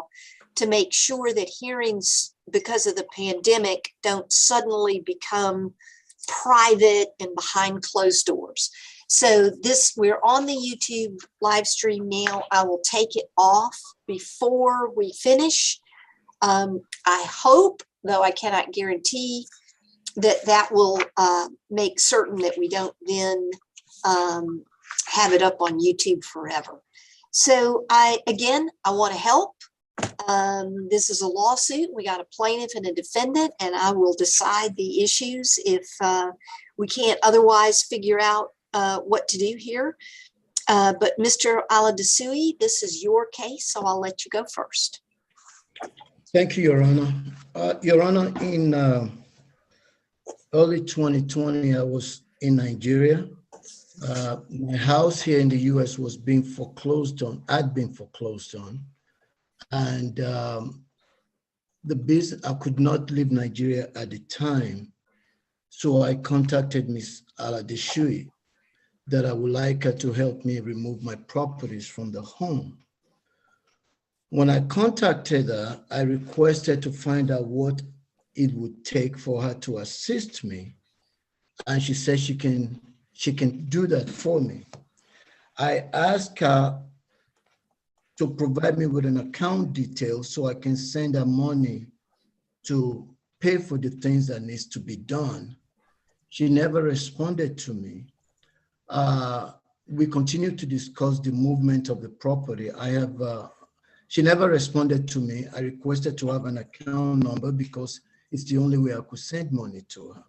now to make sure that hearings, because of the pandemic, don't suddenly become private and behind closed doors. So we're on the YouTube live stream now. I will take it off before we finish. I hope, though I cannot guarantee, that will make certain that we don't then have it up on YouTube forever. So I want to help. This is a lawsuit. We got a plaintiff and a defendant, and I will decide the issues if we can't otherwise figure out what to do here. But Mr. Aladesuyi, this is your case, so I'll let you go first. Thank you, Your Honor. Your Honor, in early 2020, I was in Nigeria. My house here in the US was being foreclosed on, had been foreclosed on. And the business, I could not leave Nigeria at the time. So I contacted Ms. Aladesuyi that I would like her to help me remove my properties from the home. When I contacted her, I requested to find out what it would take for her to assist me. And she said she can do that for me. I asked her to provide me with an account detail so I can send her money to pay for the things that needs to be done. She never responded to me. We continued to discuss the movement of the property. She never responded to me. I requested to have an account number because it's the only way I could send money to her.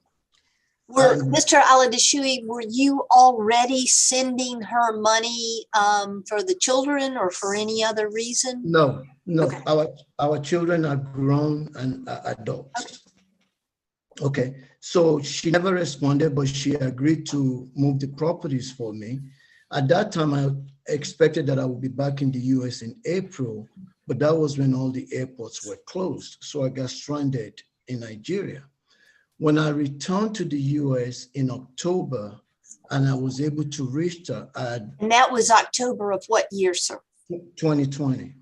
Mr. Aladesuyi, were you already sending her money for the children or for any other reason? No. Okay. Our children are grown and adults. Okay. So she never responded, but she agreed to move the properties for me. At that time, I expected that I would be back in the US in April, but that was when all the airports were closed. So I got stranded in Nigeria. When I returned to the US in October and I was able to reach her. And that was October of what year, sir? 2020.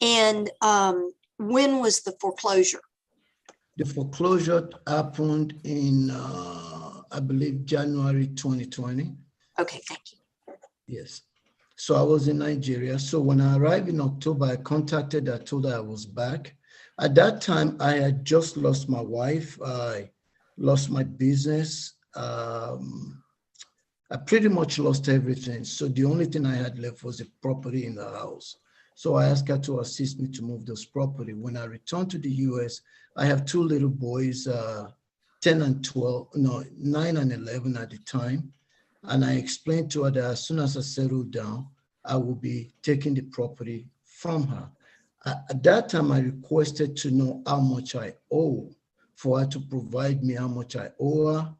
And when was the foreclosure? The foreclosure happened in, I believe, January 2020. Okay, thank you. Yes. So I was in Nigeria. So when I arrived in October, I contacted her, told her I was back. At that time, I had just lost my wife. I lost my business. I pretty much lost everything. So the only thing I had left was the property in the house. So I asked her to assist me to move those property. When I returned to the US, I have two little boys, 9 and 11 at the time. And I explained to her that as soon as I settled down, I will be taking the property from her. At that time, I requested to know how much I owe for her to provide me how much I owe her.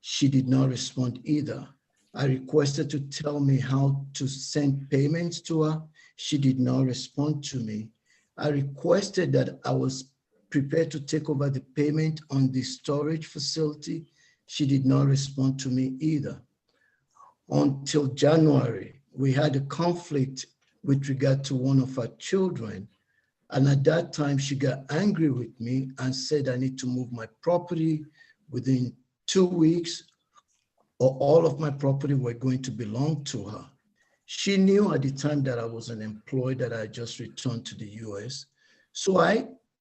She did not respond either. I requested to tell me how to send payments to her. She did not respond to me. I requested that I was prepared to take over the payment on the storage facility. She did not respond to me either. Until January, we had a conflict with regard to one of our children. And at that time, she got angry with me and said I need to move my property within 2 weeks or all of my property were going to belong to her. She knew at the time that I was unemployed, that I just returned to the US. So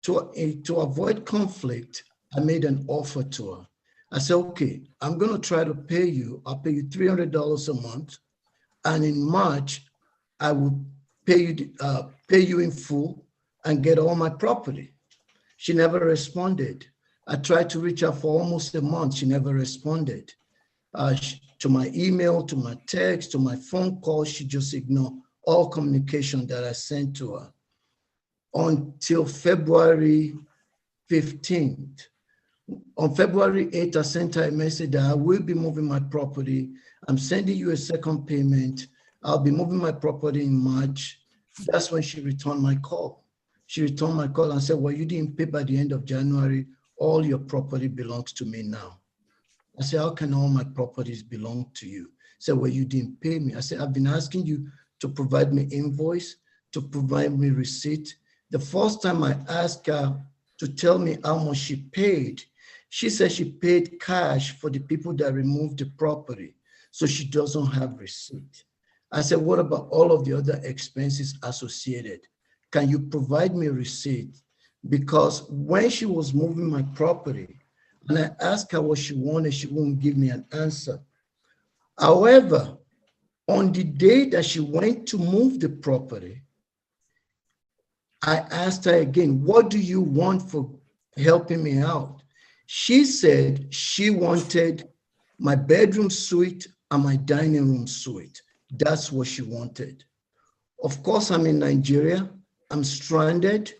to avoid conflict, I made an offer to her. I said, okay, I'm going to try to pay you. I'll pay you $300 a month. And in March, I will pay you in full and get all my property. She never responded. I tried to reach her for almost a month. She never responded. To my email, to my text, to my phone call, she just ignored all communication that I sent to her. Until February 15th. On February 8th, I sent her a message that I will be moving my property. I'm sending you a second payment. I'll be moving my property in March. That's when she returned my call. She returned my call and said, well, you didn't pay by the end of January. All your property belongs to me now. I said, how can all my properties belong to you? She said, well, you didn't pay me. I said, I've been asking you to provide me invoice, to provide me receipt, The first time I asked her to tell me how much she paid, she said she paid cash for the people that removed the property, so she doesn't have receipt. I said, what about all of the other expenses associated? Can you provide me a receipt? Because when she was moving my property and I asked her what she wanted, she wouldn't give me an answer. However, on the day that she went to move the property, I asked her again, what do you want for helping me out? She said she wanted my bedroom suite and my dining room suite. That's what she wanted. Of course, I'm in Nigeria. I'm stranded.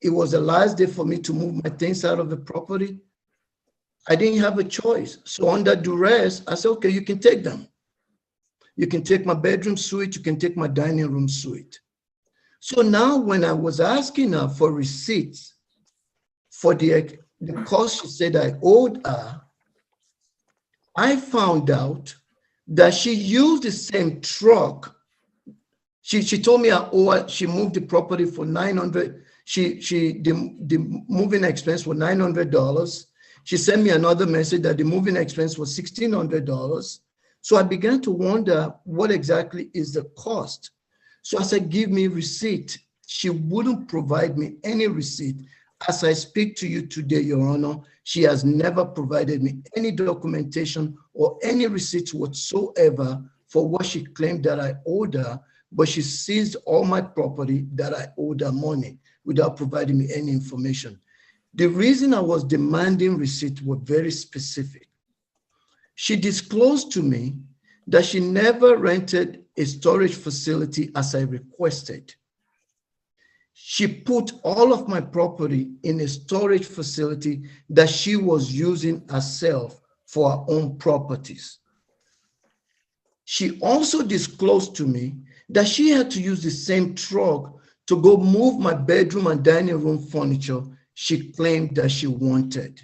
It was the last day for me to move my things out of the property. I didn't have a choice. So under duress, I said, okay, you can take them. You can take my bedroom suite. You can take my dining room suite. So now when I was asking her for receipts for the cost she said I owed her, I found out that she used the same truck. She told me she moved the property for $900. The moving expense was $900. She sent me another message that the moving expense was $1,600. So I began to wonder what exactly is the cost. So I said, give me receipt. She wouldn't provide me any receipt. As I speak to you today, Your Honor, she has never provided me any documentation or any receipts whatsoever for what she claimed that I owed her, but she seized all my property that I owed her money without providing me any information. The reason I was demanding receipts were very specific. She disclosed to me that she never rented a storage facility as I requested. She put all of my property in a storage facility that she was using herself for her own properties. She also disclosed to me that she had to use the same truck to go move my bedroom and dining room furniture she claimed that she wanted.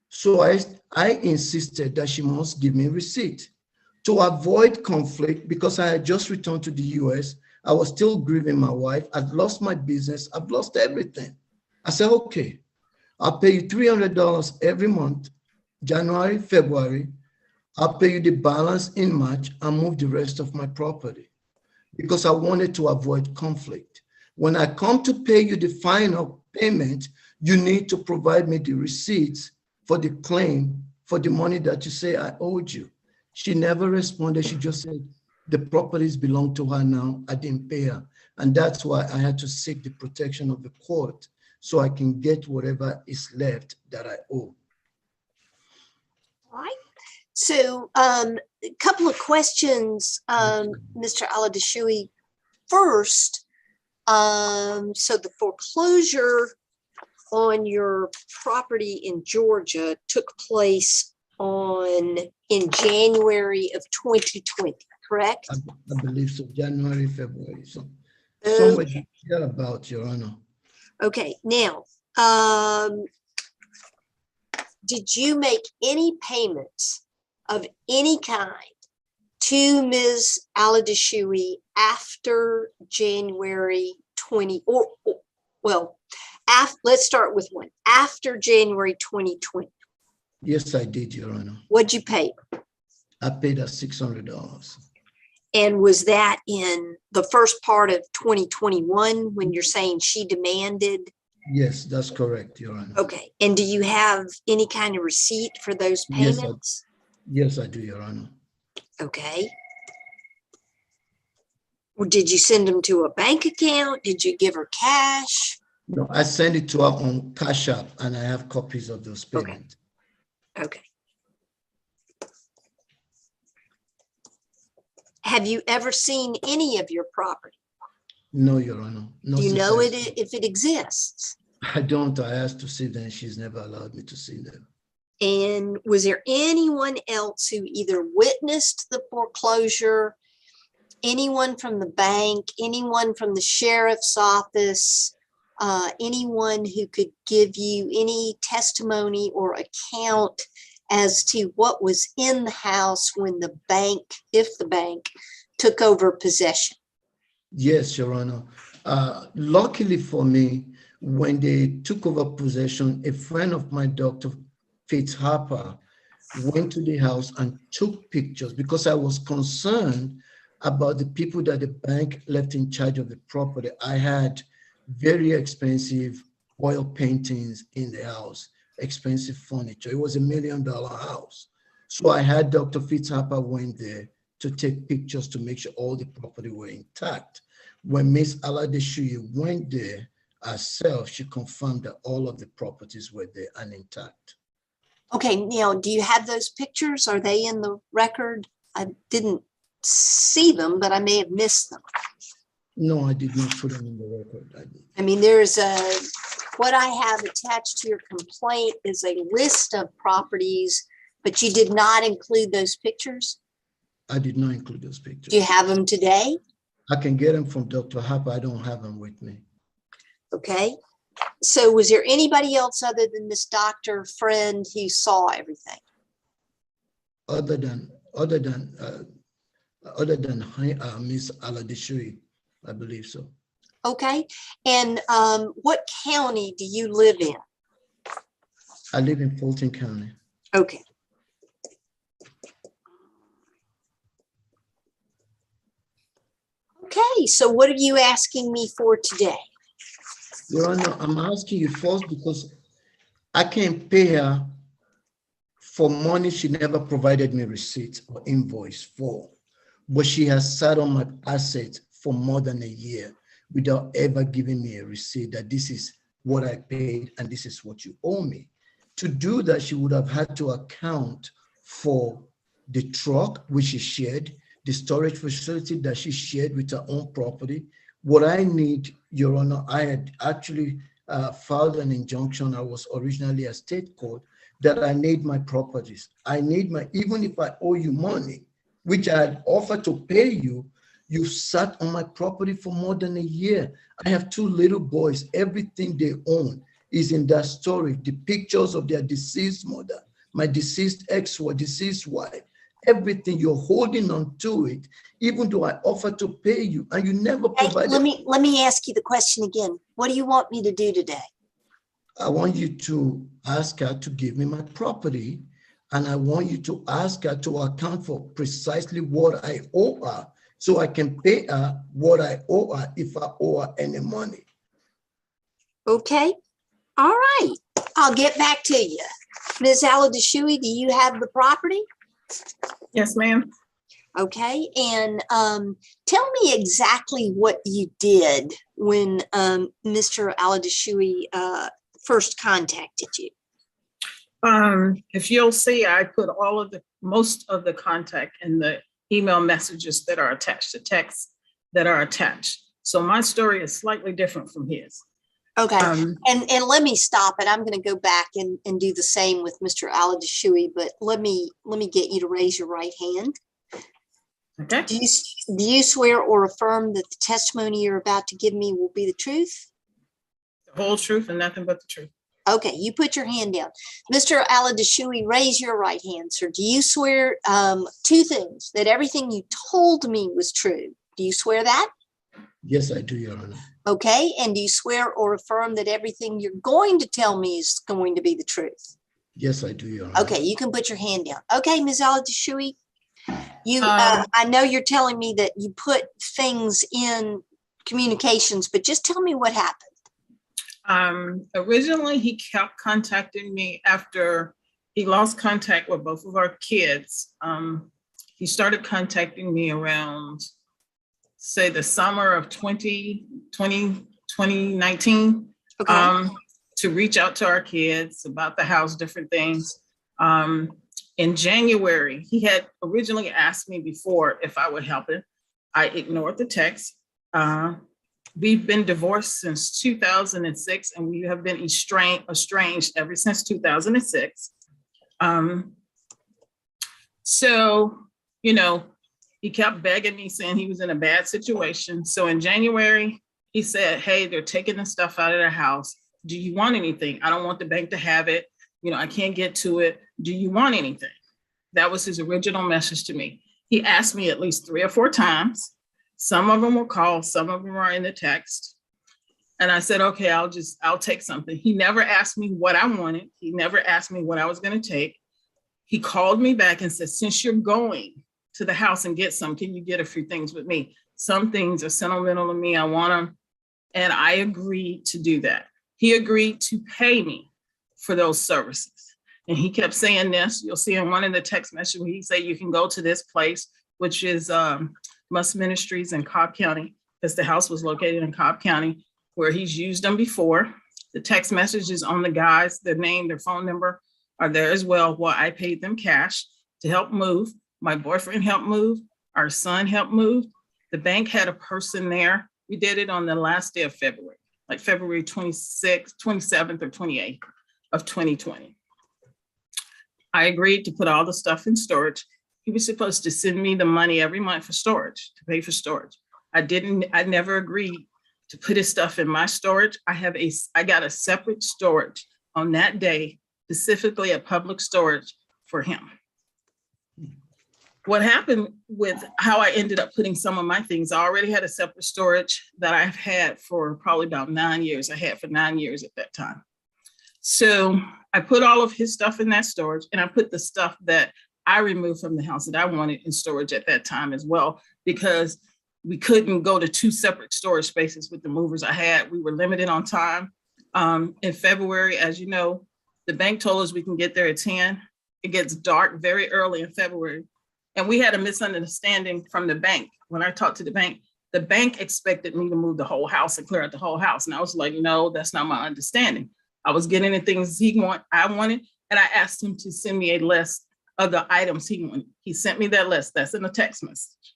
So I insisted that she must give me a receipt. To avoid conflict, because I had just returned to the US, I was still grieving my wife. I'd lost my business. I've lost everything. I said, okay, I'll pay you $300 every month, January, February. I'll pay you the balance in March and move the rest of my property, because I wanted to avoid conflict. When I come to pay you the final payment, you need to provide me the receipts for the claim for the money that you say I owed you. She never responded. She just said, the properties belong to her now. I didn't pay her. And that's why I had to seek the protection of the court so I can get whatever is left that I owe. All right. So a couple of questions, Mr. Aladesuyi. First, so the foreclosure on your property in Georgia took place in January of 2020, correct? I believe so, January, February, somewhere about, Your Honor. Okay, now, did you make any payments of any kind to Ms. Aladesuyi after January 20, let's start with one, after January 2020? Yes, I did, Your Honor. What'd you pay? I paid her $600. And was that in the first part of 2021 when you're saying she demanded? Yes, that's correct, Your Honor. Okay. And do you have any kind of receipt for those payments? Yes, I do, Your Honor. Okay. Well, did you send them to a bank account? Did you give her cash? No, I sent it to her on Cash App, and I have copies of those payments. Okay. Have you ever seen any of your property? No, Your Honor. No. Do you know it if it exists? I don't. I asked to see them. She's never allowed me to see them. And was there anyone else who either witnessed the foreclosure, anyone from the bank, anyone from the sheriff's office, anyone who could give you any testimony or account as to what was in the house when the bank, if the bank, took over possession? Yes, Your Honor. Luckily for me, when they took over possession, a friend of my, Dr. Fitzharper, went to the house and took pictures because I was concerned about the people that the bank left in charge of the property. I had very expensive oil paintings in the house, expensive furniture. It was $1 million house. So I had Dr. Fitzharper went there to take pictures to make sure all the property were intact. When Miss Aladesuyi went there herself, she confirmed that all of the properties were there and intact. Okay, now, do you have those pictures? Are they in the record? I didn't see them, but I may have missed them. No, I did not put them in the record. I mean, what I have attached to your complaint is a list of properties, but you did not include those pictures? I did not include those pictures. Do you have them today? I can get them from Dr. Harper. I don't have them with me. Okay. So was there anybody else other than this doctor friend who saw everything? Other than Miss Aladesuyi, I believe so. Okay. And what county do you live in? I live in Fulton County. Okay. Okay, so what are you asking me for today? Your Honor, I'm asking you first because I can't pay her for money she never provided me receipt or invoice for, but she has sat on my assets for more than a year without ever giving me a receipt that this is what I paid and this is what you owe me. To do that, she would have had to account for the truck, which she shared, the storage facility that she shared with her own property. What I need, Your Honor, I had actually filed an injunction. I was originally a state court that I need my properties. I need even if I owe you money, which I had offered to pay you, you sat on my property for more than a year. I have 2 little boys. Everything they own is in that storage. The pictures of their deceased mother, my deceased ex-wife, deceased wife, everything, you're holding on to it, even though I offered to pay you and you never provided. Let me ask you the question again. What do you want me to do today? I want you to ask her to give me my property, and I want you to ask her to account for precisely what I owe her so I can pay her what I owe her if I owe her any money. Okay. All right. I'll get back to you. Ms. Aladesuyi, do you have the property? Yes, ma'am. Okay. And tell me exactly what you did when Mr. Aladesuyi first contacted you. If you'll see, I put most of the contact in the email messages that are attached to texts that are attached. So my story is slightly different from his. Okay. And let me stop it. I'm going to go back and do the same with Mr. Aladesuyi, but let me get you to raise your right hand. Okay. Do you swear or affirm that the testimony you're about to give me will be the truth? The whole truth and nothing but the truth. Okay, you put your hand down. Mr. Aladesuyi, raise your right hand, sir. Do you swear 2 things, that everything you told me was true? Do you swear that? Yes, I do, Your Honor. Okay, and do you swear or affirm that everything you're going to tell me is going to be the truth? Yes, I do, Your Honor. Okay, you can put your hand down. Okay, Ms. Aladesuyi, I know you're telling me that you put things in communications, but just tell me what happened. Originally, he kept contacting me after he lost contact with both of our kids. He started contacting me around, say, the summer of 2019, Okay. to reach out to our kids about the house, different things. In January, he had originally asked me before if I would help him. I ignored the text. We've been divorced since 2006, and we have been estranged ever since 2006. So, he kept begging me, saying he was in a bad situation. So in January, he said, hey, they're taking the stuff out of the house. Do you want anything? I don't want the bank to have it. I can't get to it. Do you want anything? That was his original message to me. He asked me at least 3 or 4 times. Some of them were calls, some of them are in the text. And I said, okay, I'll take something. He never asked me what I wanted. He never asked me what I was going to take. He called me back and said, since you're going to the house and get some, can you get a few things with me? Some things are sentimental to me. I want them. And I agreed to do that. He agreed to pay me for those services. And he kept saying this. You'll see in one of the text messages where he said, you can go to this place, which is Must Ministries in Cobb County, because the house was located in Cobb County, where he's used them before. The text messages on the guys, their name, their phone number are there as well. Well, I paid them cash to help move. My boyfriend helped move. Our son helped move. The bank had a person there. We did it on the last day of February, like February 26th, 27th, or 28th of 2020. I agreed to put all the stuff in storage. He was supposed to send me the money every month for storage, to pay for storage. I never agreed to put his stuff in my storage. I got a separate storage on that day, specifically a public storage for him. What happened with how I ended up putting some of my things, I already had a separate storage that I've had for probably about 9 years. I had for 9 years at that time. So I put all of his stuff in that storage, and I put the stuff that I removed from the house that I wanted in storage at that time as well, because we couldn't go to 2 separate storage spaces with the movers I had. We were limited on time. In February, as you know, the bank told us we can get there at 10. It gets dark very early in February. And we had a misunderstanding from the bank. When I talked to the bank expected me to move the whole house and clear out the whole house. And I was like, no, that's not my understanding. I was getting the things I wanted, and I asked him to send me a list of the items he wanted. He sent me that list. That's in a text message.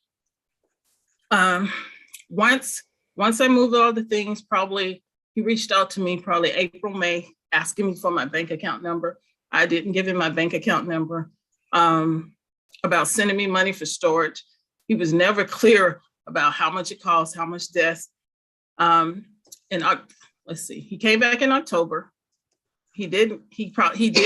Once I moved all the things, he reached out to me probably April, May, asking me for my bank account number. I didn't give him my bank account number. About sending me money for storage. He was never clear about how much it costs, how much this. Let's see, he came back in October. He did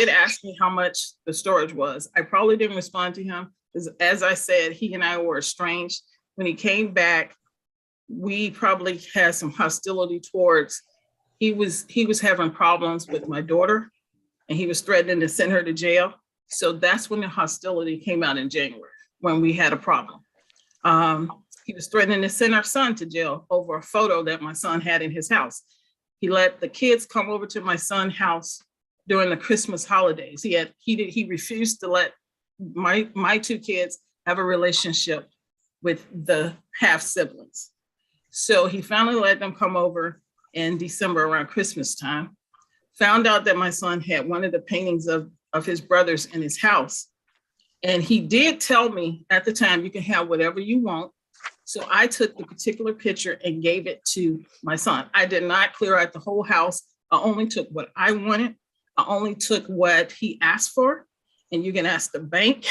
ask me how much the storage was. I probably didn't respond to him because, as I said, he and I were estranged. When he came back, we probably had some hostility towards, he was having problems with my daughter, and he was threatening to send her to jail. So that's when the hostility came out in January, when we had a problem. He was threatening to send our son to jail over a photo that my son had in his house. He let the kids come over to my son's house during the Christmas holidays. He refused to let my 2 kids have a relationship with the half siblings. So he finally let them come over in December around Christmas time. Found out that my son had one of the paintings of his brothers in his house. And he did tell me at the time, you can have whatever you want. So I took the particular picture and gave it to my son. I did not clear out the whole house. I only took what I wanted. I only took what he asked for. And you can ask the bank,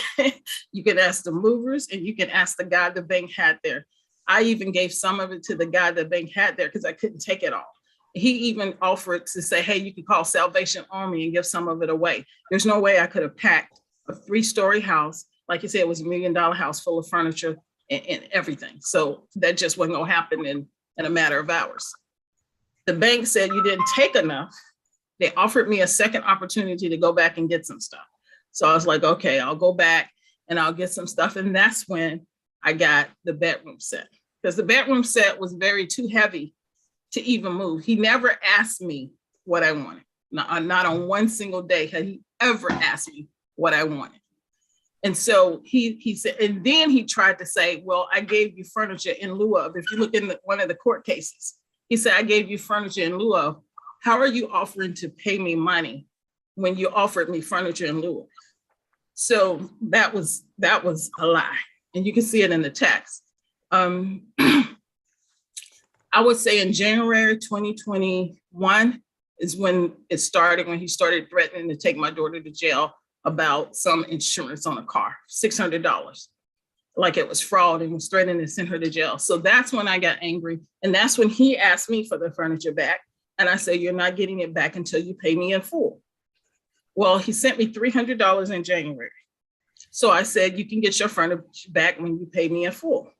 you can ask the movers, and you can ask the guy the bank had there. I even gave some of it to the guy the bank had there because I couldn't take it all. He even offered to say, hey, you can call Salvation Army and give some of it away. There's no way I could have packed a 3-story house. Like you said, it was $1 million house full of furniture and everything. So that just wasn't gonna happen in a matter of hours. The bank said you didn't take enough. They offered me a second opportunity to go back and get some stuff. So I was like, okay, I'll go back and I'll get some stuff. And that's when I got the bedroom set, because the bedroom set was too heavy to even move. He never asked me what I wanted. Not on one single day had he ever asked me what I wanted. And so he said, and then he tried to say, well, I gave you furniture in lieu of, if you look in one of the court cases, he said, I gave you furniture in lieu of. How are you offering to pay me money when you offered me furniture in lieu of? So that was a lie. And you can see it in the text. I would say in January 2021 is when it started, when he started threatening to take my daughter to jail about some insurance on a car, $600, like it was fraud, and was threatening to send her to jail. So that's when I got angry. And that's when he asked me for the furniture back. And I said, you're not getting it back until you pay me in full. Well, he sent me $300 in January. So I said, you can get your furniture back when you pay me in full.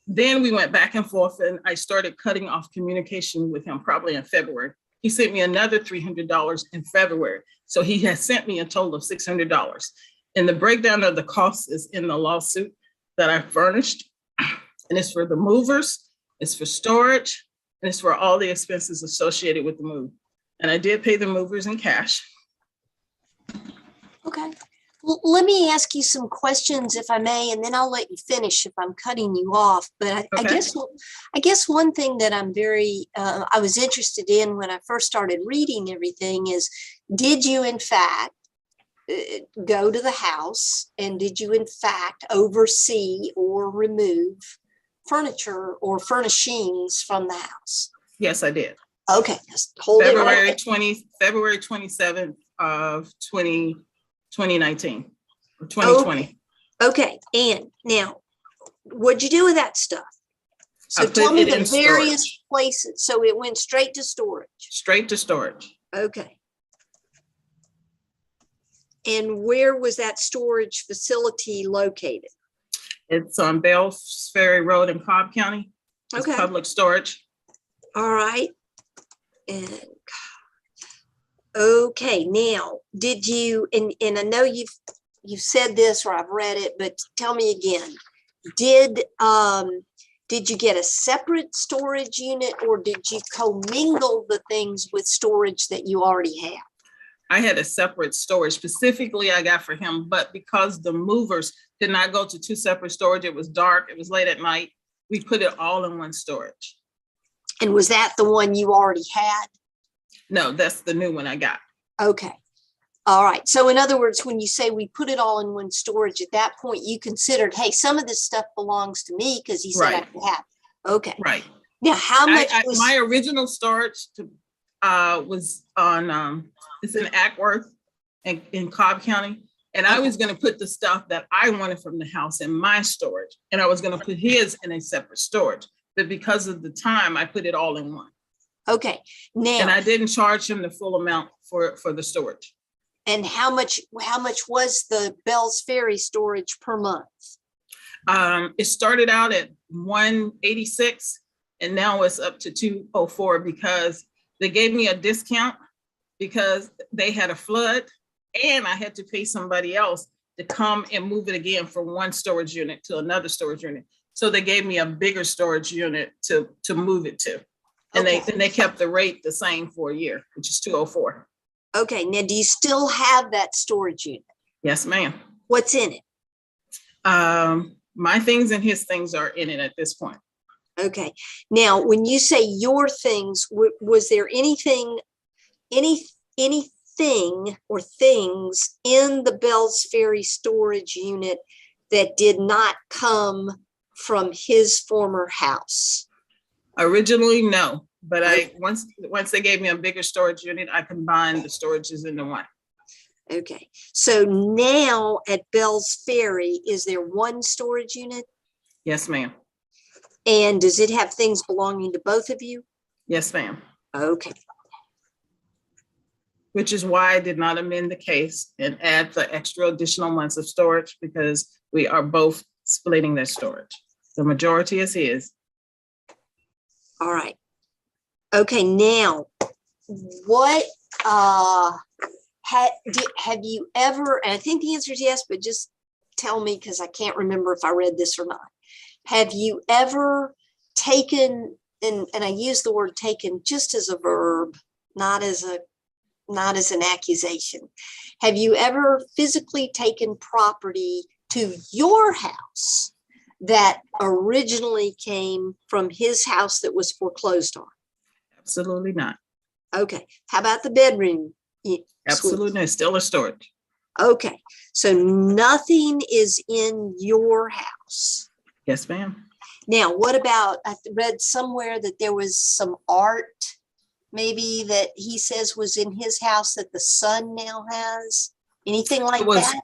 Then we went back and forth, and I started cutting off communication with him probably in February. He sent me another $300 in February. So he has sent me a total of $600. And the breakdown of the costs is in the lawsuit that I furnished. And it's for the movers, it's for storage, and it's for all the expenses associated with the move. And I did pay the movers in cash. Okay. Well, let me ask you some questions if I may, and then I'll let you finish if I'm cutting you off. But I guess one thing that I'm I was interested in when I first started reading everything is, did you in fact go to the house, and did you in fact oversee or remove furniture or furnishings from the house? Yes, I did. Okay, just hold it right there. February 27th of 2019 or 2020. Okay, and now, what'd you do with that stuff? So I put tell me it the in various storage. places. So it went straight to storage. Straight to storage. Okay. And where was that storage facility located? It's on Bells Ferry Road in Cobb County. It's Okay. public storage. All right. And okay, now did you, and I know you've said this or I've read it, but tell me again, did you get a separate storage unit, or did you commingle the things with storage that you already have? I had a separate storage specifically I got for him, but because the movers did not go to two separate storage, it was dark, it was late at night, we put it all in one storage. And was that the one you already had? No, that's the new one I got. Okay. All right. So in other words, when you say we put it all in one storage, at that point you considered, hey, some of this stuff belongs to me because he said I could have it. Okay. Right. Now, how much was my original storage was on it's in Ackworth in Cobb County. And I was going to put the stuff that I wanted from the house in my storage, and I was going to put his in a separate storage. But because of the time, I put it all in one. Okay. Now, and I didn't charge him the full amount for the storage. And how much was the Bells Ferry storage per month? It started out at $186, and now it's up to $204 because they gave me a discount because they had a flood, and I had to pay somebody else to come and move it again from one storage unit to another storage unit. So they gave me a bigger storage unit to move it to. And Okay. they kept the rate the same for a year, which is $204. Okay. Now, do you still have that storage unit? Yes, ma'am. What's in it? My things and his things are in it at this point. Okay. Now, when you say your things, was there anything or things in the Bells Ferry storage unit that did not come from his former house? Originally, no, but once they gave me a bigger storage unit, I combined the storages into one. Okay. So now at Bells Ferry, is there one storage unit? Yes, ma'am. And does it have things belonging to both of you? Yes, ma'am. Okay. Which is why I did not amend the case and add the extra additional months of storage, because we are both splitting their storage. The majority is his. All right. Okay. Now, what have you ever, and I think the answer is yes, but just tell me because I can't remember if I read this or not. Have you ever taken, and I use the word taken just as a verb, not as an accusation. Have you ever physically taken property to your house that originally came from his house that was foreclosed on? Absolutely not. Okay. How about the bedroom? Absolutely, it's still a storage. Okay. So nothing is in your house. Yes, ma'am. Now, what about, I read somewhere that there was some art maybe that he says was in his house that the son now has? Anything like that?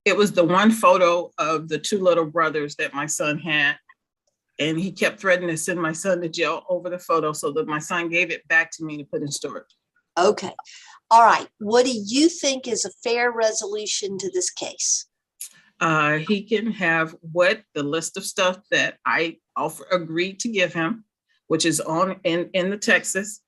It was the one photo of the two little brothers that my son had. And he kept threatening to send my son to jail over the photo, so that my son gave it back to me to put in storage. Okay. All right. What do you think is a fair resolution to this case? He can have the list of stuff that I agreed to give him, which is in the Texas.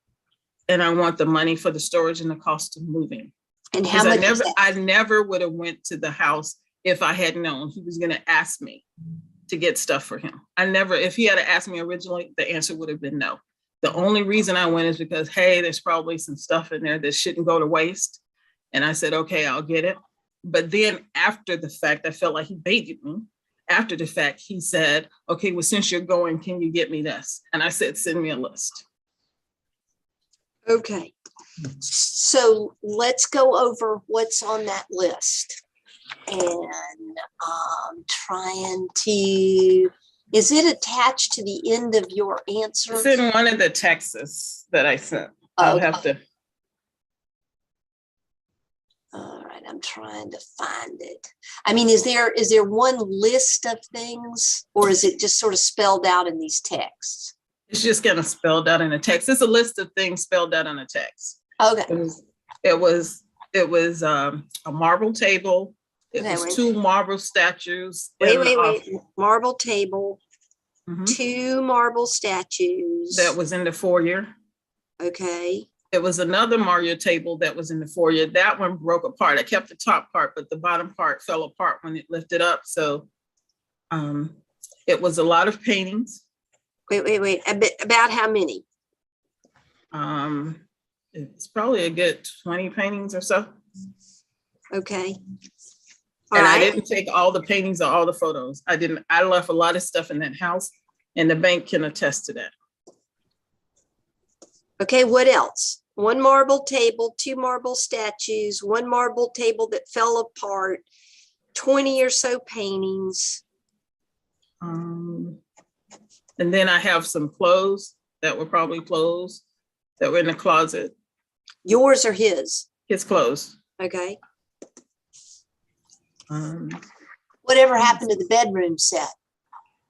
And I want the money for the storage and the cost of moving. And how much is that? I never would have went to the house if I had known he was going to ask me to get stuff for him. If he had asked me originally, the answer would have been no. The only reason I went is because, hey, there's probably some stuff in there that shouldn't go to waste. And I said, okay, I'll get it. But then after the fact, I felt like he baited me. After the fact, he said, okay, well, since you're going, can you get me this? And I said, send me a list. Okay. So let's go over what's on that list. And trying to, is it attached to the end of your answer? It's in one of the texts that I sent. I'll have to. All right, I'm trying to find it. I mean, is there one list of things, or is it just sort of spelled out in these texts? It's just kind of spelled out in a text. It's a list of things spelled out in a text. Okay. It was a marble table. It was 2 marble statues. Wait. Marble table, 2 marble statues. That was in the foyer. Okay. It was another Mario table that was in the foyer. That one broke apart. I kept the top part, but the bottom part fell apart when it lifted up. So it was a lot of paintings. Wait. About how many? It's probably a good 20 paintings or so. Okay. I didn't take all the paintings or all the photos. I left a lot of stuff in that house, and the bank can attest to that. Okay, what else? 1 marble table, 2 marble statues, 1 marble table that fell apart, 20 or so paintings. And then I have some clothes that were probably clothes that were in the closet. Yours or his? His clothes. Okay. Um, Whatever happened to the bedroom set?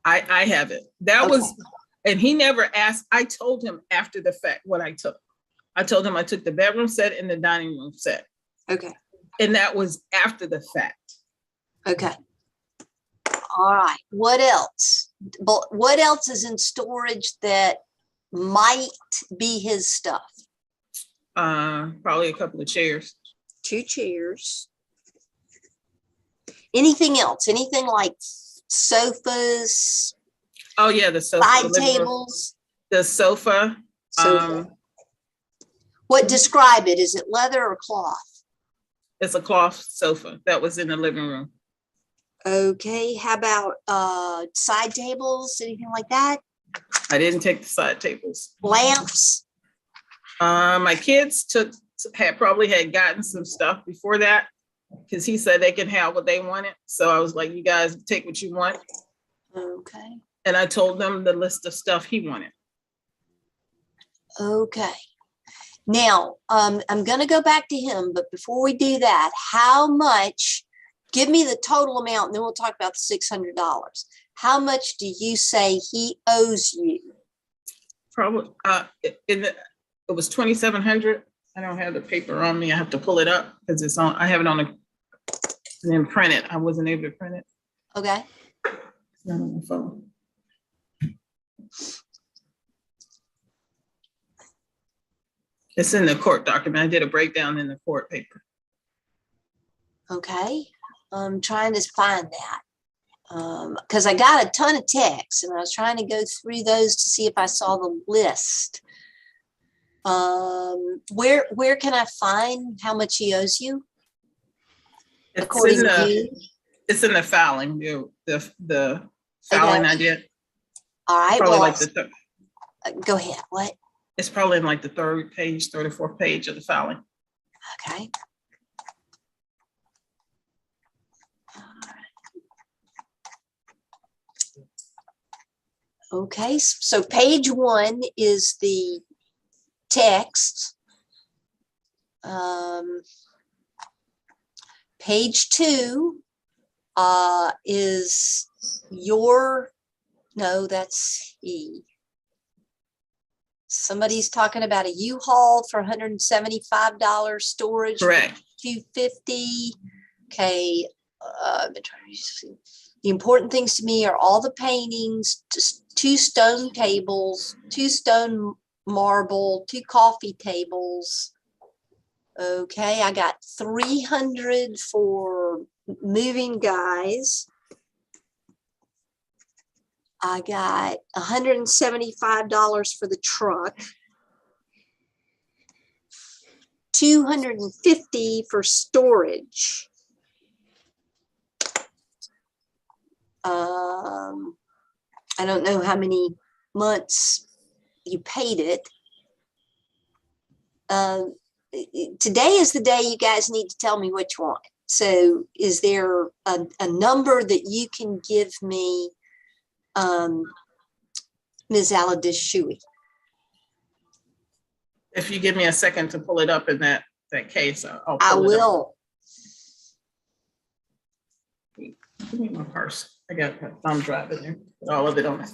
I have it. That Okay. was, and he never asked. I told him after the fact what I took. I told him I took the bedroom set and the dining room set. Okay. And that was after the fact. Okay. All right. What else? But what else is in storage that might be his stuff? Probably a couple of chairs. 2 chairs. Anything else? Anything like sofas, Oh yeah, the sofa. side tables? The sofa. Sofa. What describe it? Is it leather or cloth? It's a cloth sofa that was in the living room. Okay. How about side tables? Anything like that? I didn't take the side tables. Lamps? My kids probably had gotten some stuff before that, because he said they can have what they wanted. So I was like, you guys take what you want. Okay. And I told them the list of stuff he wanted. Okay. Now, I'm going to go back to him, but before we do that, how much, give me the total amount, and then we'll talk about the $600. How much do you say he owes you? Probably, it was 2,700. I don't have the paper on me. I have to pull it up because it's on, I have it on and then print it. I wasn't able to print it. Okay. It's not on the phone. It's in the court document. I did a breakdown in the court paper. Okay. I'm trying to find that. Because I got a ton of texts and I was trying to go through those to see if I saw the list. Where can I find how much he owes you? According to you? It's in the filing, the filing I did. All right. Probably Well, like go ahead. What? it's probably in like the third or fourth page of the filing. Okay. Okay, so page 1 is the text. Page 2 is your, no, that's he. Somebody's talking about a U-Haul for $175, storage. Correct. $250. Okay. The important things to me are all the paintings, just 2 stone tables, 2 stone marble, 2 coffee tables. Okay, I got 300 for moving guys. I got $175 for the truck. 250 for storage. I don't know how many months you paid it. Today is the day you guys need to tell me what you want. So is there a number that you can give me, Ms. Aladesuyi? If you give me a second to pull it up in that case, I'll I pull it up. will. Give me my purse. I got my thumb drive in there. Put all of it on it.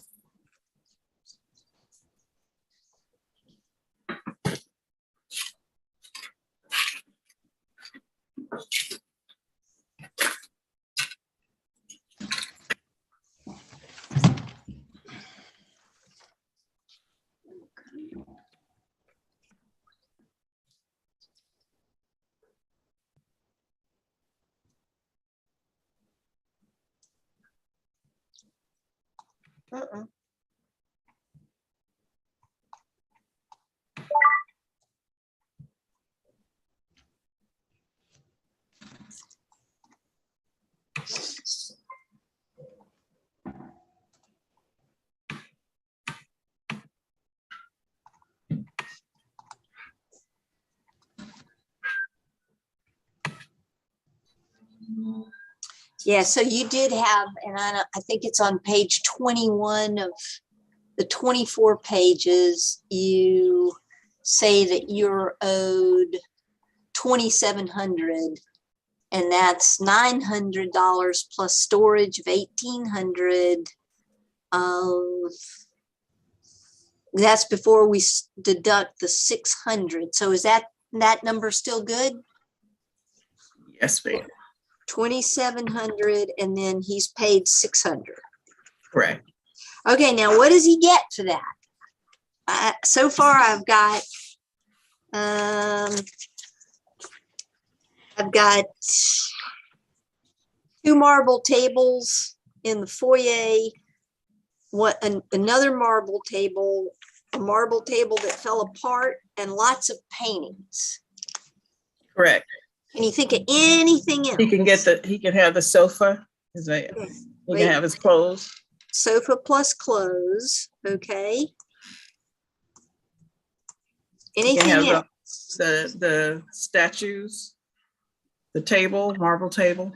Yeah, so you did have, and I think it's on page 21 of the 24 pages, you say that you're owed $2,700, and that's $900 plus storage of $1,800. That's before we deduct the 600. So is that number still good? Yes, ma'am. 2,700, and then he's paid 600. Correct. Okay, now what does he get for that? So far, I've got 2 marble tables in the foyer. Another marble table, a marble table that fell apart, and lots of paintings. Correct. Can you think of anything else? He can have the sofa. He can have his clothes. Sofa plus clothes. Okay. Anything else? The statues, the table, marble table.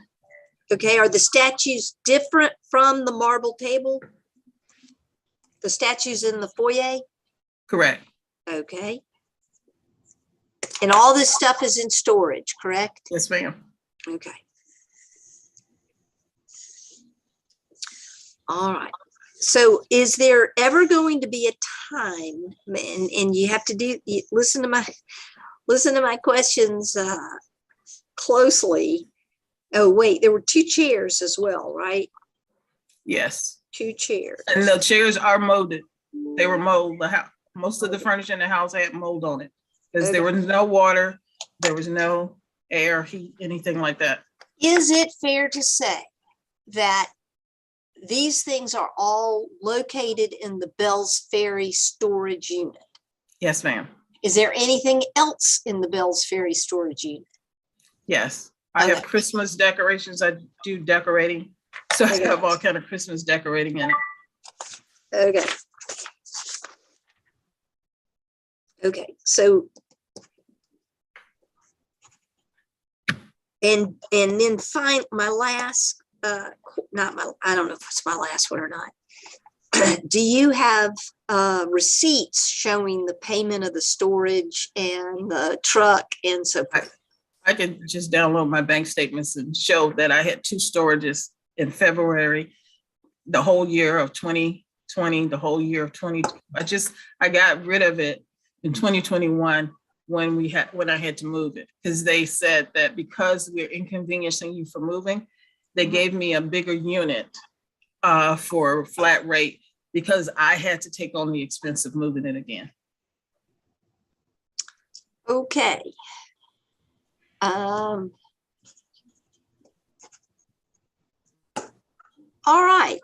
Okay. Are the statues different from the marble table? The statues in the foyer? Correct. Okay. And all this stuff is in storage, correct? Yes, ma'am. Okay. All right. So is there ever going to be a time, and you have to listen to my questions closely. Oh, wait, there were 2 chairs as well, right? Yes. 2 chairs. And the chairs are molded. They were molded. Most of the furniture in the house had mold on it because there was no water, there was no air, heat, anything like that. Is it fair to say that these things are all located in the Bells Ferry storage unit? Yes, ma'am. Is there anything else in the Bells Ferry storage unit? Yes. I have Christmas decorations. I do decorating. So I have all kind of Christmas decorating in it. Okay. Okay, so and then find my last I don't know if it's my last one or not. Do you have receipts showing the payment of the storage and the truck and so forth? I can just download my bank statements and show that I had 2 storages in February, the whole year of 2020, the whole year of 20. I got rid of it in 2021 when I had to move it, because they said that because we're inconveniencing you for moving, they gave me a bigger unit for flat rate because I had to take on the expense of moving it again. Okay. All right.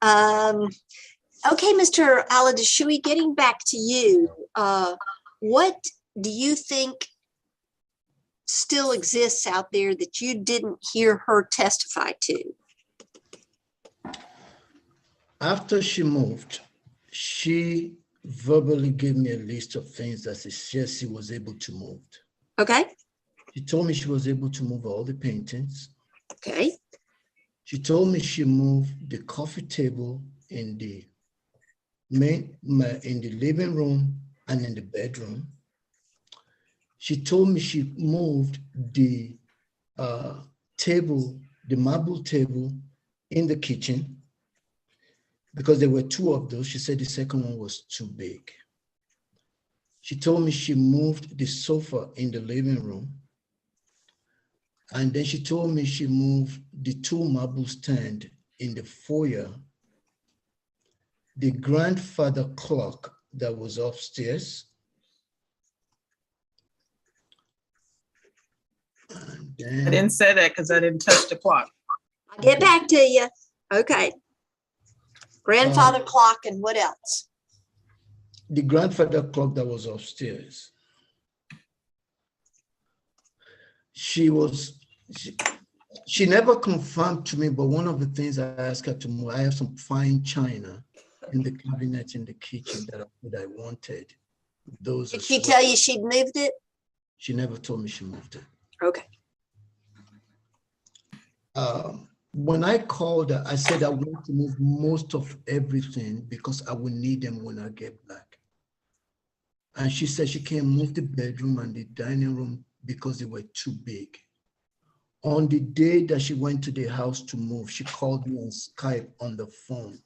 Okay, Mr. Aladesuyi, getting back to you, what do you think still exists out there that you didn't hear her testify to? After she moved, she verbally gave me a list of things that she was able to move. Okay. She told me she was able to move all the paintings. Okay. She told me she moved the coffee table in the living room and in the bedroom. She told me she moved the table, the marble table in the kitchen, because there were two of those. She said the second one was too big. She told me she moved the sofa in the living room. And then she told me she moved the two marble stand in the foyer, the grandfather clock that was upstairs. And then, I didn't say that because I didn't touch the clock. I'll get back to you. Okay. Grandfather clock, and what else? the grandfather clock that was upstairs. She never confirmed to me, but one of the things I asked her to move, I have some fine china in the cabinet in the kitchen that I wanted. Those Did she tell you she'd moved it? She never told me she moved it. Okay. When I called her, I said I want to move most of everything because I will need them when I get back. And she said she can't move the bedroom and the dining room because they were too big. On the day that she went to the house to move, she called me on Skype on the phone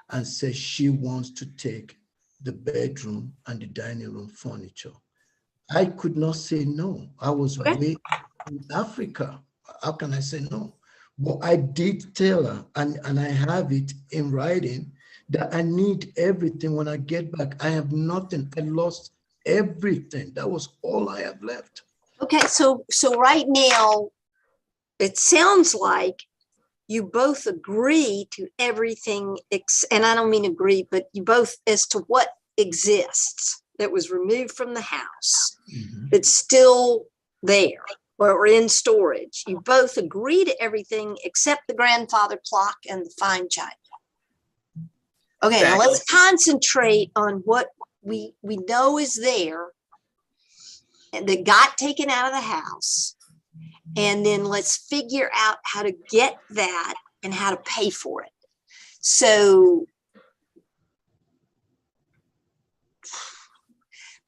and said she wants to take the bedroom and the dining room furniture. I could not say no. I was way in Africa. How can I say no? But I did tell her, and I have it in writing, that I need everything when I get back. I have nothing. I lost everything. That was all I have left. Okay, so right now, it sounds like you both agree to everything, and I don't mean agree, but you both as to what exists that was removed from the house, that's still there or in storage. You both agree to everything except the grandfather clock and the fine china. Okay, now let's concentrate on what we know is there and that got taken out of the house. And then let's figure out how to get that and how to pay for it. So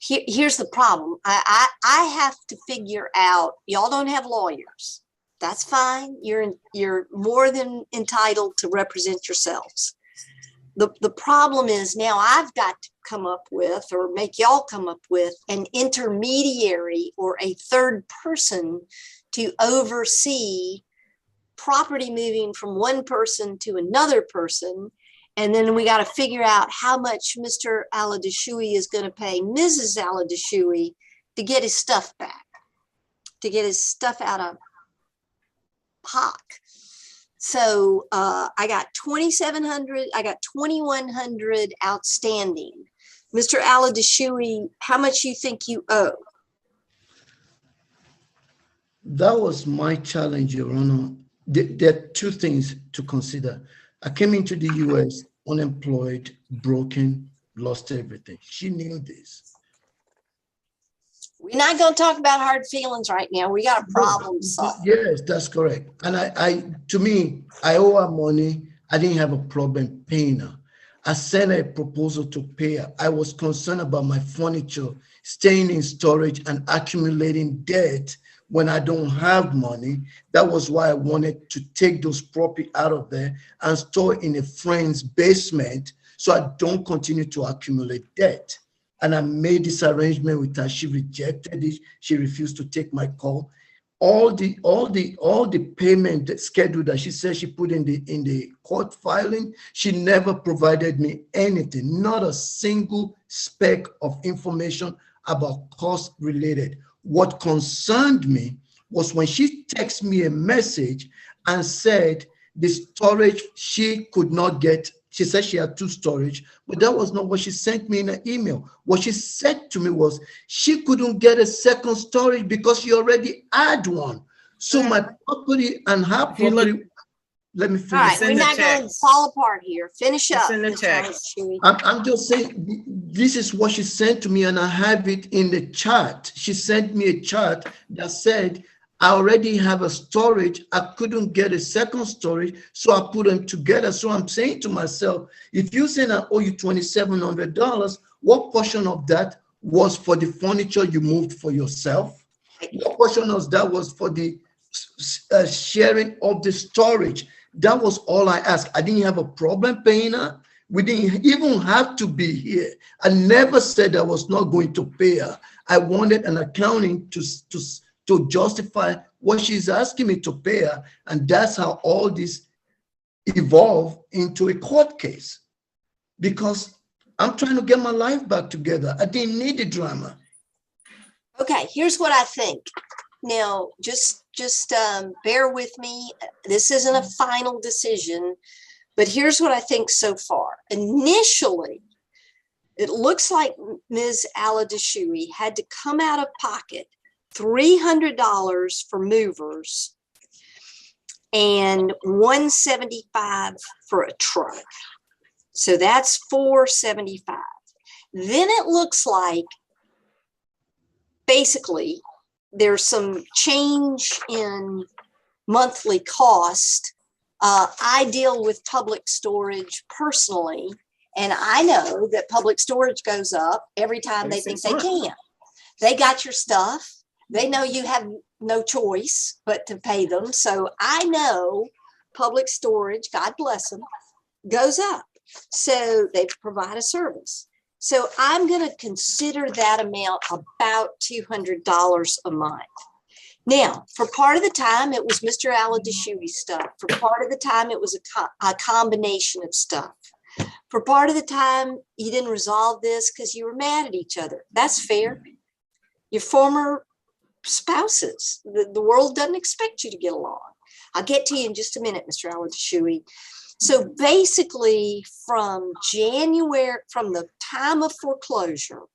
here's the problem. I have to figure out, y'all don't have lawyers. That's fine. You're more than entitled to represent yourselves. The problem is now I've got to come up with, or make y'all come up with, an intermediary or a third person to oversee property moving from one person to another person. And then we got to figure out how much Mr. Aladesuyi is going to pay Mrs. Aladesuyi to get his stuff back, to get his stuff out of POC. So I got $2,700, I got $2,100 outstanding. Mr. Aladesuyi, how much you think you owe? That was my challenge, Your Honor. There are two things to consider. I came into the US unemployed, broken, lost everything. She knew this. We're not going to talk about hard feelings right now. We got a problem to solve. Yes, that's correct. And to me, I owe her money. I didn't have a problem paying her. I sent her a proposal to pay her. I was concerned about my furniture staying in storage and accumulating debt when I don't have money. That was why I wanted to take those property out of there and store in a friend's basement so I don't continue to accumulate debt. And I made this arrangement with her. She rejected it. She refused to take my call. all the payment schedule that she said she put in the court filing, she never provided me anything, not a single speck of information about cost related. What concerned me was when she texted me a message and said the storage she could not get. She said she had 2 storage, but that was not what she sent me in an email. What she said to me was she couldn't get a second storage because she already had one. So my property and her property, let me finish. All right, we're not going to fall apart here. Finish up. In the text. I'm just saying, this is what she sent to me, and I have it in the chat. She sent me a chart that said, I already have a storage. I couldn't get a second storage, so I put them together. So I'm saying to myself, if you say I owe you $2,700, what portion of that was for the furniture you moved for yourself? What portion of that was for the sharing of the storage? That was all I asked. I didn't have a problem paying her. We didn't even have to be here. I never said I was not going to pay her. I wanted an accounting to justify what she's asking me to pay her. And that's how all this evolved into a court case. Because I'm trying to get my life back together. I didn't need the drama. Okay, here's what I think. Now, just bear with me. This isn't a final decision, but here's what I think so far. Initially, it looks like Ms. Aladesuyi had to come out of pocket $300 for movers and $175 for a truck. So that's $475. Then it looks like basically there's some change in monthly cost. I deal with public storage personally, and I know that public storage goes up every time they think they can. They got your stuff. They know you have no choice but to pay them. So I know public storage, God bless them, goes up. So they provide a service. So I'm going to consider that amount about $200 a month. Now, for part of the time, it was Mr. Aladesuyi stuff. For part of the time, it was a combination of stuff. For part of the time, you didn't resolve this because you were mad at each other. That's fair. Your former spouses, the world doesn't expect you to get along. I'll get to you in just a minute, Mr. Aladesuyi. So basically from the time of foreclosure,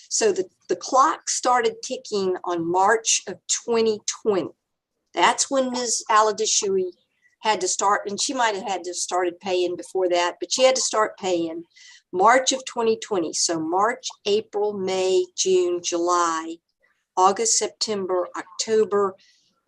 so the clock started ticking on March of 2020. That's when Ms. Aladesuyi had to start, and she might have had to started paying before that, but she had to start paying March of 2020. So March, April, May, June, July, August, September, October.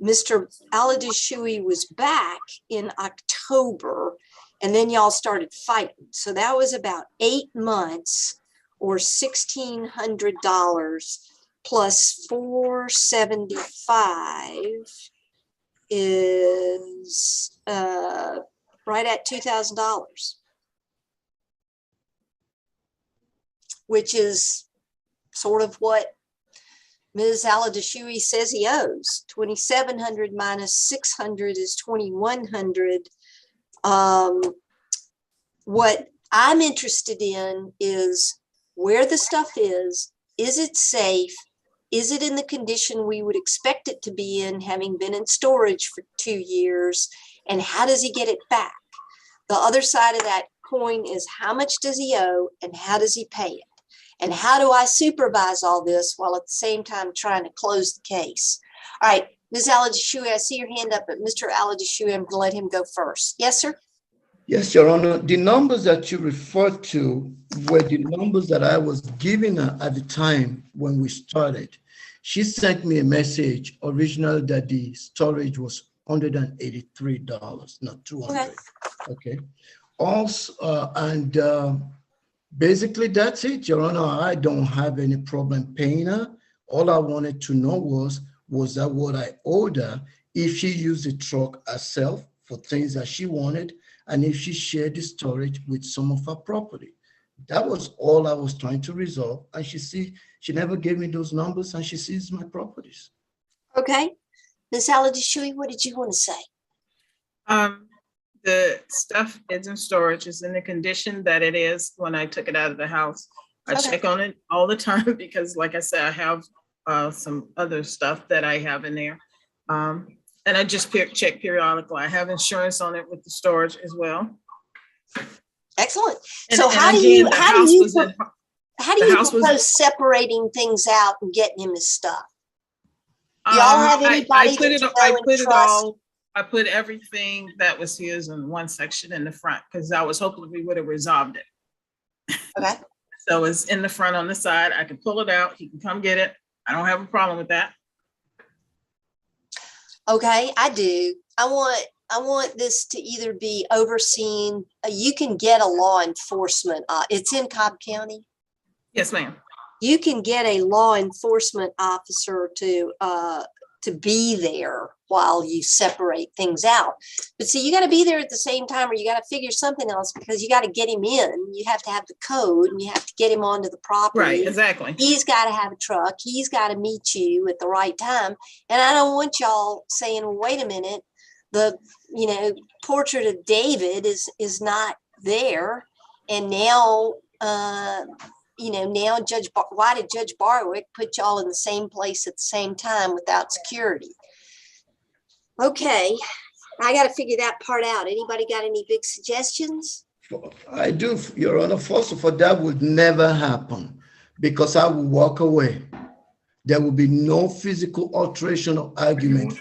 Mr. Aladesuyi was back in October, and then y'all started fighting. So that was about 8 months or $1,600 plus $475 is right at $2,000, which is sort of what Ms. Aladesuyi says he owes. $2,700 minus $600 is $2,100. What I'm interested in is where the stuff is it safe? Is it in the condition we would expect it to be in, having been in storage for 2 years? And how does he get it back? The other side of that coin is how much does he owe and how does he pay it? And how do I supervise all this while at the same time trying to close the case? All right, Ms. Aladesuyi, I see your hand up, but Mr. Aladesuyi, I'm going to let him go first. Yes, sir? Yes, Your Honor. The numbers that you referred to were the numbers that I was giving her at the time when we started. She sent me a message originally that the storage was $183, not $200. Okay. Also, basically that's it, Your Honor. I don't have any problem paying her. All I wanted to know was that what I owed her, if she used the truck herself for things that she wanted, and if she shared the storage with some of her property. That was all I was trying to resolve. And she never gave me those numbers, and she sees my properties. Okay. Ms. Aladesuyi, what did you want to say? The stuff is in storage, is in the condition that it is when I took it out of the house. I Okay. check on it all the time because like I said, I have some other stuff that I have in there. And I just check periodically. I have insurance on it with the storage as well. Excellent. And- So and how do again, you the how do house you was in- how do the you house was- propose separating things out and getting him his stuff? Do y'all Um, have I anybody put that it, you know I and put it trust? all, I put everything that was his in one section in the front because I was hoping we would have resolved it. Okay. So it's in the front on the side. I can pull it out. He can come get it. I don't have a problem with that. Okay, I do. I want this to either be overseen. You can get a law enforcement. It's in Cobb County. Yes, ma'am. You can get a law enforcement officer to be there while you separate things out. But see, you got to be there at the same time, or you got to figure something else because you got to get him in. You have to have the code, and you have to get him onto the property. Right, exactly. He's got to have a truck. He's got to meet you at the right time. And I don't want y'all saying, well, wait a minute, the portrait of David is not there, and now now why did Judge Barwick put y'all in the same place at the same time without security? Okay, I got to figure that part out. Anybody got any big suggestions? I do, Your Honor. First of all, that would never happen because I will walk away. There will be no physical alteration or argument.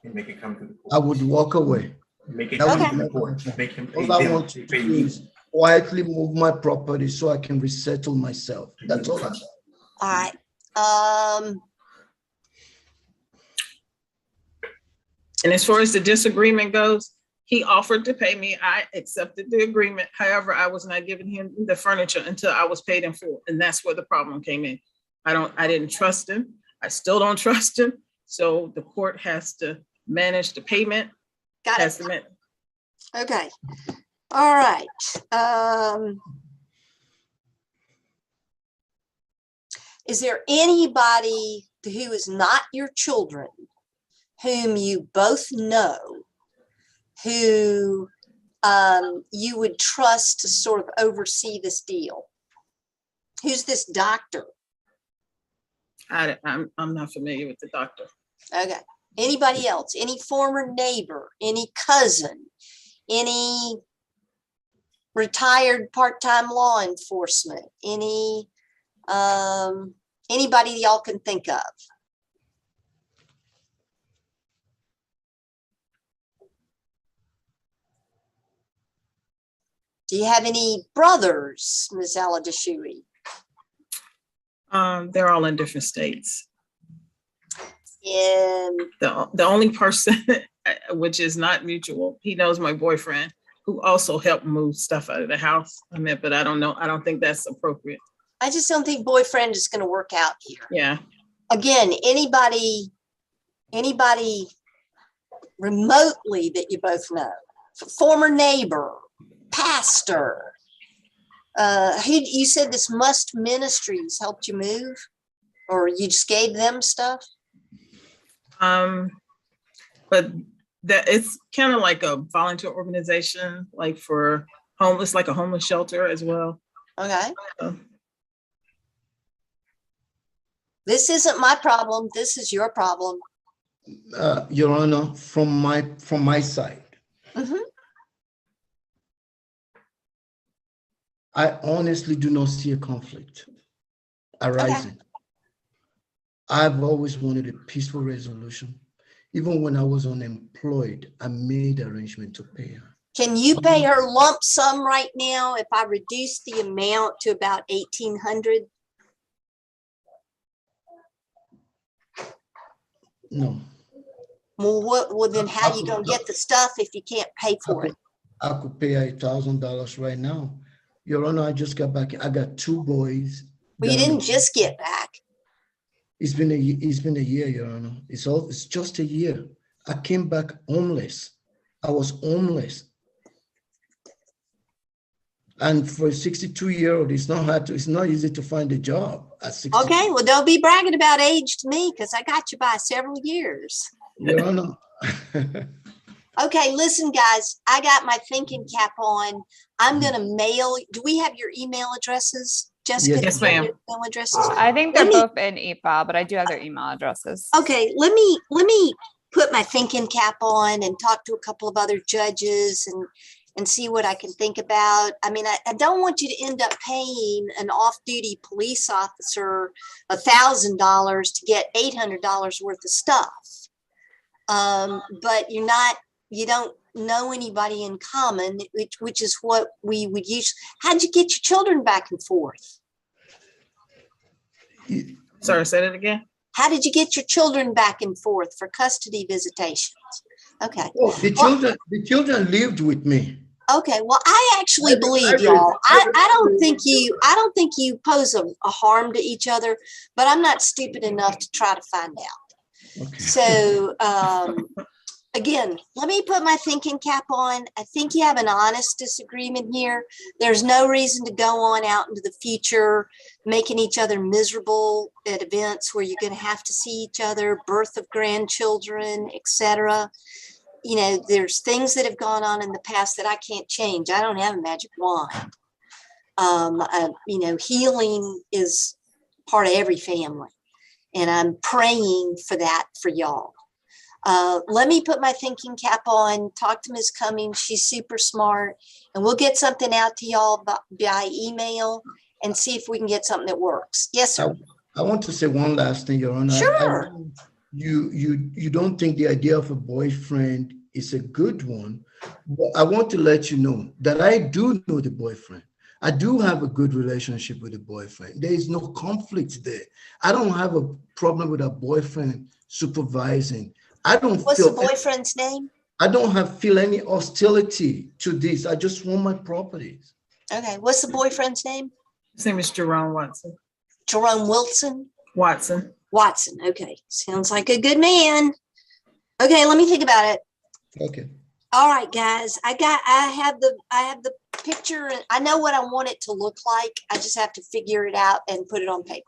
Make it come to the court. I would walk away. Make it That come would to the never court. happen. Make him pay All I them. want to Pay do you. is quietly move my property so I can resettle myself. That's all. All right. And as far as the disagreement goes, he offered to pay me. I accepted the agreement. However, I was not giving him the furniture until I was paid in full. And that's where the problem came in. I didn't trust him. I still don't trust him. So the court has to manage the payment. Got Has it. to Okay. All right. Is there anybody who is not your children whom you both know who you would trust to sort of oversee this deal? Who's this doctor? I'm not familiar with the doctor. Okay. Anybody else? Any former neighbor? Any cousin? Any retired part-time law enforcement? Any anybody y'all can think of? Do you have any brothers, Ms. Aladesuyi? They're all in different states. And The only person, which is not mutual, he knows my boyfriend, who also helped move stuff out of the house. But I don't know. I don't think that's appropriate. I just don't think boyfriend is going to work out here. Yeah. Again, anybody remotely that you both know, former neighbor, pastor, who you said this Must Ministries helped you move, or you just gave them stuff? But that it's kind of like a volunteer organization, like for homeless, like a homeless shelter as well. Okay. So, This isn't my problem. This is your problem. Your Honor, from my side, Mhm. I honestly do not see a conflict arising. I've always wanted a peaceful resolution. Even when I was unemployed, I made arrangement to pay her. Can you pay her lump sum right now if I reduce the amount to about 1,800? No. Well, then how you gonna get the stuff if you can't pay for it? I could pay her $1,000 right now. Your Honor, I just got back. I got 2 boys. Well, you didn't just get back. It's been a year, Your Honor. It's just a year. I came back homeless. I was homeless. And for a 62-year-old, it's not easy to find a job at 62. Okay, well, don't be bragging about age to me because I got you by several years. Your Honor. Okay, listen, guys, I got my thinking cap on. I'm gonna mail, do we have your email addresses? Jessica, Yes, do you have ma'am. your email addresses? I think they're Let me- both in e-file, but I do have their email addresses. Okay, let me put my thinking cap on and talk to a couple of other judges and see what I can think about. I mean, I don't want you to end up paying an off-duty police officer $1,000 to get $800 worth of stuff. But you don't know anybody in common, which is what we would use. How'd you get your children back and forth? Sorry, say that again. How did you get your children back and forth for custody visitations? Okay. Oh, the children lived with me. Okay. Well, I actually believe y'all. I don't think you pose a harm to each other, but I'm not stupid enough to try to find out. Okay. So again, let me put my thinking cap on. I think you have an honest disagreement here. There's no reason to go on out into the future, making each other miserable at events where you're going to have to see each other, birth of grandchildren, etc. You know, there's things that have gone on in the past that I can't change. I don't have a magic wand. You know, healing is part of every family, and I'm praying for that for y'all. Let me put my thinking cap on, talk to Ms. Cummings. She's super smart, and we'll get something out to y'all by email and see if we can get something that works. Yes, sir. I want to say one last thing, Your Honor. Sure. You don't think the idea of a boyfriend is a good one, but I want to let you know that I do know the boyfriend. I do have a good relationship with the boyfriend. There is no conflict there. I don't have a problem with a boyfriend supervising. What's the boyfriend's name? I don't feel any hostility to this. I just want my properties. Okay. What's the boyfriend's name? His name is Jerome Watson. Jerome Wilson? Watson. Watson. Okay. Sounds like a good man. Okay. Let me think about it. Okay. All right, guys. I have the picture, and I know what I want it to look like. I just have to figure it out and put it on paper.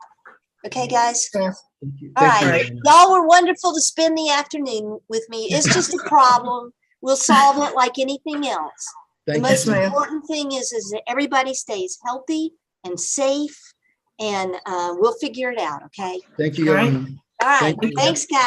Okay, guys? Thank you. All Thank you, right. Your Honor. Y'all were wonderful to spend the afternoon with me. It's just a problem. We'll solve it like anything else. The Thank most you. ma'am. important thing is that everybody stays healthy and safe, and we'll figure it out, okay? Thank you, Your All right. Honor. All right. Thank you. Thanks, guys.